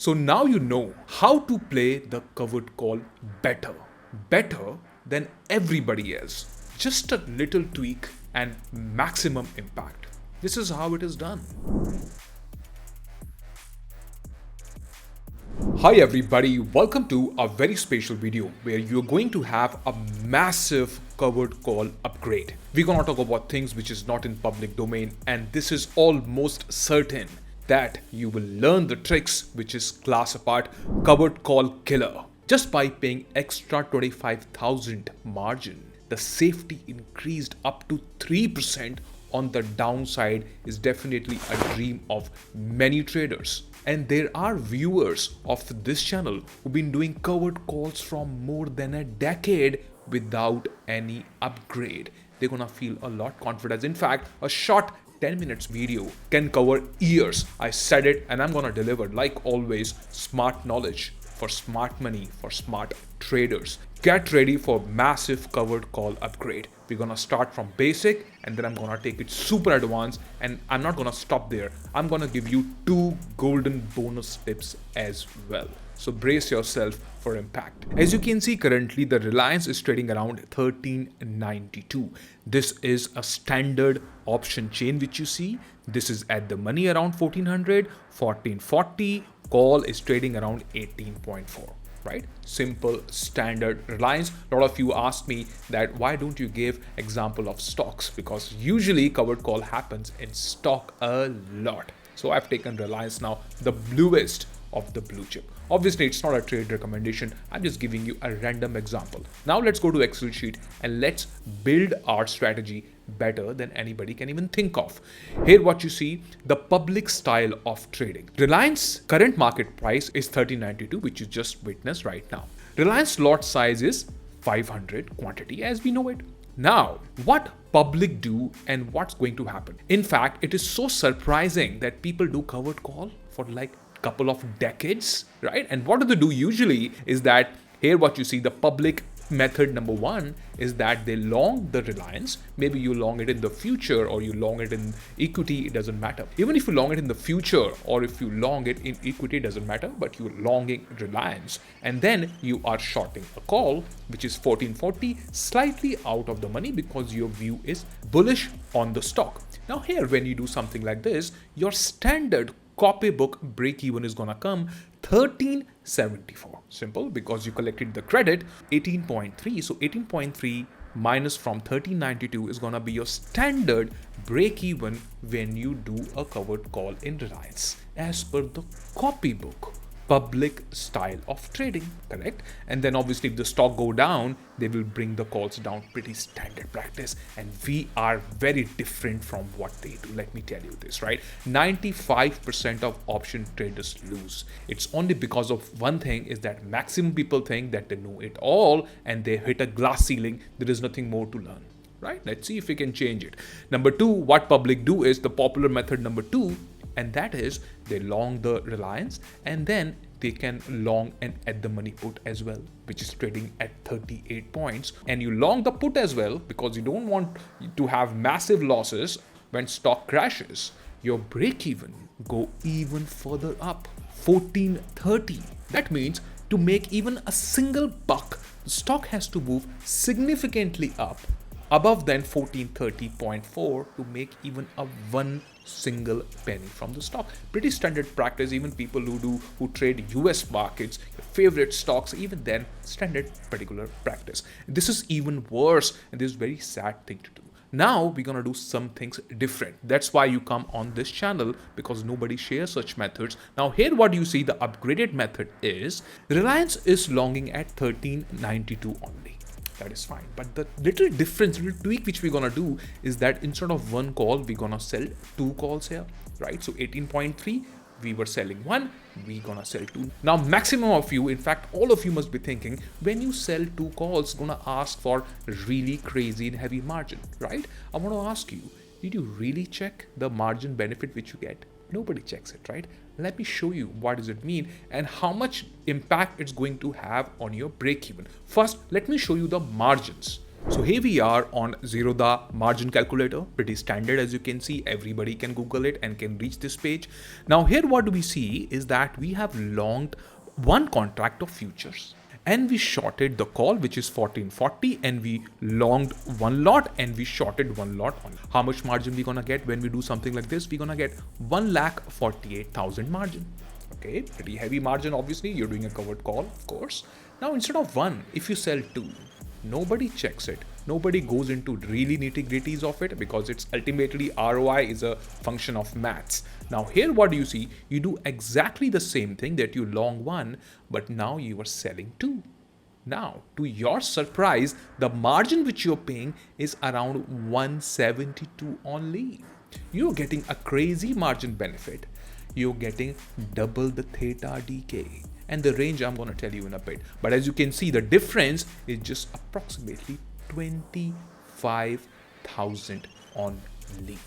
So now you know how to play the covered call better than everybody else. Just a little tweak and maximum impact. This is how it is done. Hi everybody, welcome to a very special video where you're going to have a massive covered call upgrade. We're gonna talk about things which is not in public domain, and this is almost certain that you will learn the tricks which is class apart covered call killer. Just by paying extra 25,000 margin, the safety increased up to 3% on the downside is definitely a dream of many traders. And there are viewers of this channel who've been doing covered calls from more than a decade without any upgrade. They're gonna feel a lot confident. In fact, a short 10 minutes video can cover years. I said it and I'm gonna deliver, like always, smart knowledge for smart money for smart traders. Get ready for massive covered call upgrade. We're gonna start from basic and then I'm gonna take it super advanced, and I'm not gonna stop there. I'm gonna give you 2 golden bonus tips as well. So brace yourself for impact. As you can see, currently the Reliance is trading around 1392. This is a standard option chain which you see. This is at the money around 1400, 1440. Call is trading around 18.4. Right? Simple, standard Reliance. A lot of you ask me that why don't you give example of stocks? Because usually covered call happens in stock a lot. So I've taken Reliance now, the bluest of the blue chip. Obviously, it's not a trade recommendation. I'm just giving you a random example. Now let's go to Excel sheet and let's build our strategy better than anybody can even think of. Here what you see, the public style of trading. Reliance current market price is 1392, which you just witnessed right now. Reliance lot size is 500 quantity as we know it. Now, what public do and what's going to happen? In fact, it is so surprising that people do covered call for like couple of decades, right? And what do they do usually is that here what you see, the public method number 1 is that they long the Reliance. Maybe you long it in the future or you long it in equity, it doesn't matter. Even if you long it in the future or if you long it in equity, it doesn't matter, but you're longing Reliance. And then you are shorting a call, which is 1440, slightly out of the money because your view is bullish on the stock. Now here, when you do something like this, your standard copybook break even is gonna come 1374. Simple, because you collected the credit 18.3. So 18.3 minus from 1392 is gonna be your standard break even when you do a covered call in Reliance as per the copybook public style of trading, correct? And then obviously if the stock go down, they will bring the calls down. Pretty standard practice, and we are very different from what they do. Let me tell you this, right? 95% of option traders lose. It's only because of one thing, is that maximum people think that they know it all and they hit a glass ceiling. There is nothing more to learn, right? Let's see if we can change it. Number 2, what public do is the popular method number 2, and that is they long the Reliance and then they can long an at the money put as well, which is trading at 38 points. And you long the put as well because you don't want to have massive losses when stock crashes. Your break even go even further up, 1430. That means to make even a single buck, the stock has to move significantly up above than 1430.4 to make even a one single penny from the stock. Pretty standard practice. Even people who trade US markets, favorite stocks, even then standard particular practice. This is even worse, and this is very sad thing to do. Now we're gonna do some things different. That's why you come on this channel, because nobody shares such methods. Now here what you see, the upgraded method is Reliance is longing at 1392 only. That is fine, but the little difference, little tweak which we're gonna do is that instead of one call, we're gonna sell 2 calls here, right? So 18.3, we were selling 1, we're gonna sell 2. Now maximum of you, in fact all of you, must be thinking, when you sell 2 calls, gonna ask for really crazy and heavy margin, right? I want to ask you, did you really check the margin benefit which you get? Nobody checks it, right? Let me show you what does it mean and how much impact it's going to have on your break even. First, let me show you the margins. So here we are on Zerodha margin calculator, pretty standard as you can see. Everybody can Google it and can reach this page. Now here what do we see is that we have longed one contract of futures and we shorted the call, which is 1440, and we longed one lot and we shorted one lot on. How much margin we gonna get when we do something like this? We're gonna get 1,48,000 margin. Okay, pretty heavy margin. Obviously you're doing a covered call, of course. Now instead of one, if you sell two, nobody checks it. Nobody goes into really nitty-gritties of it because it's ultimately ROI is a function of maths. Now here what do you see? You do exactly the same thing that you long one, but now you are selling two. Now, to your surprise, the margin which you're paying is around 172 only. You're getting a crazy margin benefit. You're getting double the theta decay. And the range I'm going to tell you in a bit. But as you can see, the difference is just approximately 25,000 only,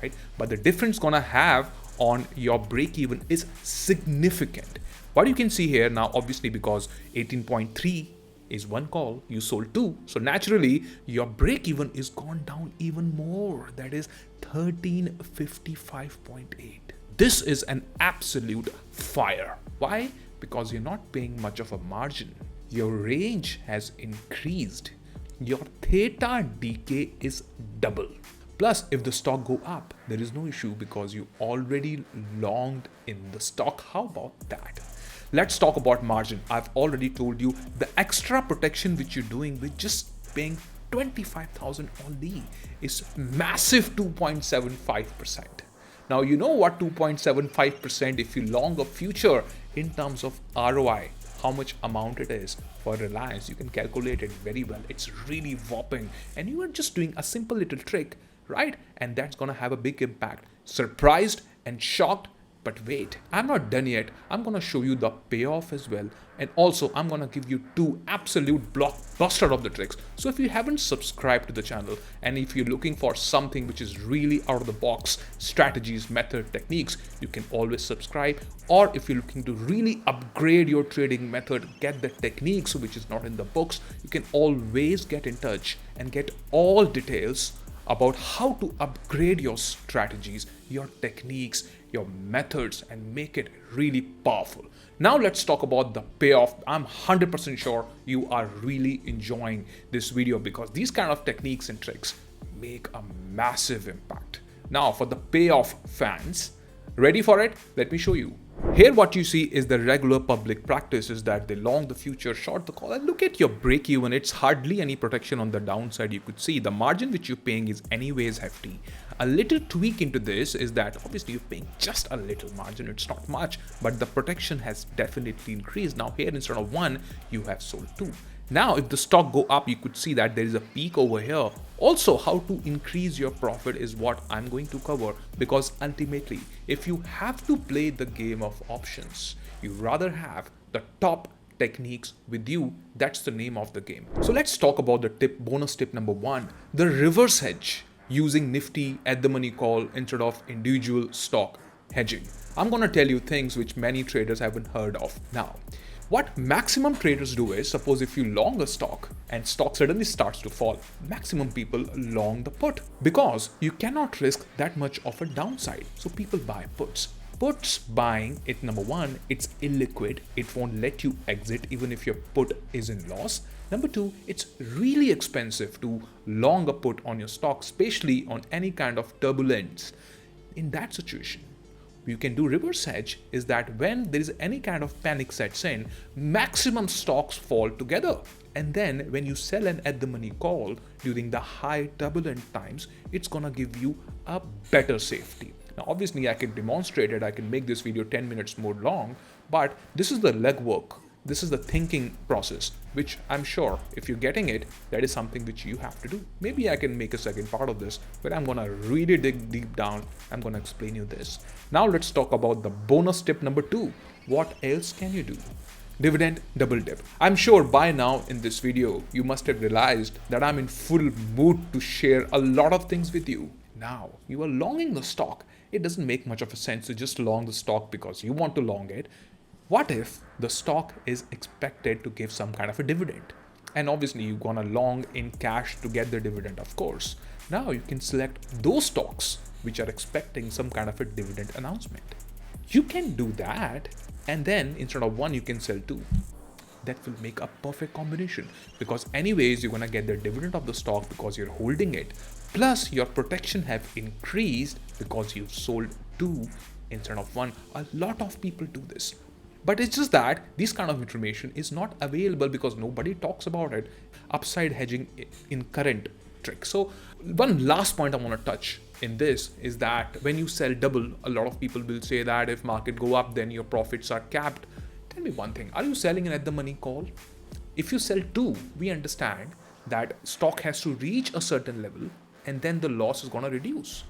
right? But the difference going to have on your break even is significant. What you can see here now, obviously, because 18.3 is one call, you sold two. So naturally, your break even is gone down even more. That is 1355.8. This is an absolute fire. Why? Because you're not paying much of a margin. Your range has increased. Your theta decay is double. Plus, if the stock go up, there is no issue because you already longed in the stock. How about that? Let's talk about margin. I've already told you the extra protection which you're doing with just paying 25,000 only is massive 2.75%. Now, you know what 2.75% if you long a future in terms of ROI, how much amount it is for Reliance. You can calculate it very well. It's really whopping. And you are just doing a simple little trick, right? And that's going to have a big impact. Surprised and shocked. But wait, I'm not done yet. I'm going to show you the payoff as well. And also, I'm going to give you two absolute blockbuster of the tricks. So if you haven't subscribed to the channel, and if you're looking for something which is really out of the box, strategies, method, techniques, you can always subscribe. Or if you're looking to really upgrade your trading method, get the techniques which is not in the books, you can always get in touch and get all details about how to upgrade your strategies, your techniques, your methods, and make it really powerful. Now let's talk about the payoff. I'm 100% sure you are really enjoying this video because these kind of techniques and tricks make a massive impact. Now for the payoff fans, ready for it? Let me show you. Here what you see is the regular public practice is that they long the future, short the call, and look at your break even. It's hardly any protection on the downside. You could see the margin which you're paying is anyways hefty. A little tweak into this is that obviously you're paying just a little margin. It's not much, but the protection has definitely increased. Now here instead of one, you have sold two. Now, if the stock go up, you could see that there is a peak over here. Also, how to increase your profit is what I'm going to cover because ultimately, if you have to play the game of options, you rather have the top techniques with you. That's the name of the game. So let's talk about the bonus tip number one, the reverse hedge using Nifty at the money call instead of individual stock hedging. I'm going to tell you things which many traders haven't heard of. Now, what maximum traders do is, suppose if you long a stock and stock suddenly starts to fall, maximum people long the put because you cannot risk that much of a downside. So people buy puts. Puts buying it, number one, it's illiquid. It won't let you exit even if your put is in loss. Number two, it's really expensive to long a put on your stock, especially on any kind of turbulence. In that situation, you can do reverse hedge is that when there is any kind of panic sets in, maximum stocks fall together. And then when you sell an at the money call during the high turbulent times, it's gonna give you a better safety. Now, obviously I can demonstrate it. I can make this video 10 minutes more long, but this is the legwork. This is the thinking process, which I'm sure if you're getting it, that is something which you have to do. Maybe I can make a second part of this, but I'm gonna really dig deep down. I'm gonna explain you this. Now let's talk about the bonus tip number two. What else can you do? Dividend double dip. I'm sure by now in this video, you must have realized that I'm in full mood to share a lot of things with you. Now, you are longing the stock. It doesn't make much of a sense to just long the stock because you want to long it. What if the stock is expected to give some kind of a dividend? And obviously you're gonna long in cash to get the dividend, of course. Now you can select those stocks which are expecting some kind of a dividend announcement. You can do that, and then instead of one, you can sell two. That will make a perfect combination, because anyways you're gonna get the dividend of the stock because you're holding it, plus your protection have increased because you've sold two instead of one. A lot of people do this, but it's just that this kind of information is not available because nobody talks about it. Upside hedging in current trick. So one last point I want to touch in this is that when you sell double, a lot of people will say that if market go up, then your profits are capped. Tell me one thing, are you selling an at the money call? If you sell two, we understand that stock has to reach a certain level and then the loss is going to reduce.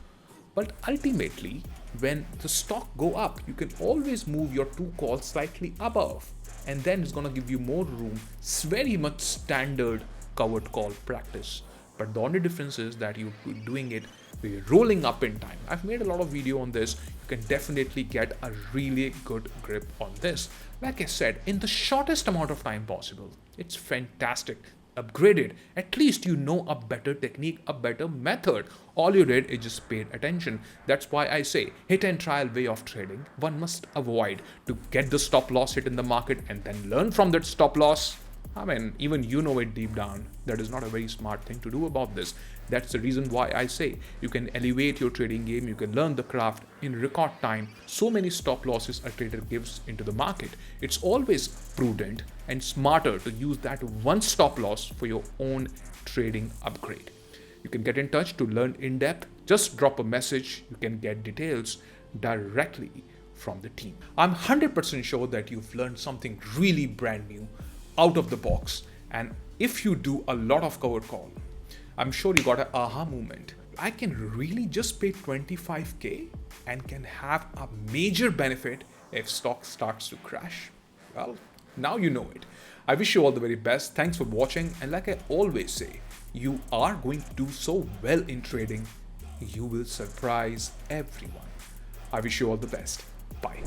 But ultimately, when the stock go up, you can always move your two calls slightly above, and then it's going to give you more room. It's very much standard covered call practice. But the only difference is that you're doing it, we're rolling up in time. I've made a lot of video on this. You can definitely get a really good grip on this. Like I said, in the shortest amount of time possible. It's fantastic. Upgrade it. At least you know a better technique, a better method. All you did is just paid attention. That's why I say hit and trial way of trading one must avoid to get the stop loss hit in the market and then learn from that stop loss. I mean, even you know it deep down. That is not a very smart thing to do about this. That's the reason why I say you can elevate your trading game. You can learn the craft in record time. So many stop losses a trader gives into the market. It's always prudent and smarter to use that one stop loss for your own trading upgrade. You can get in touch to learn in depth. Just drop a message. You can get details directly from the team. I'm 100% sure that you've learned something really brand new out of the box, and if you do a lot of covered call, I'm sure you got an aha moment. I can really just pay 25k and can have a major benefit if stock starts to crash. Well, now you know it. I wish you all the very best. Thanks for watching, and like I always say, you are going to do so well in trading, you will surprise everyone. I wish you all the best. Bye.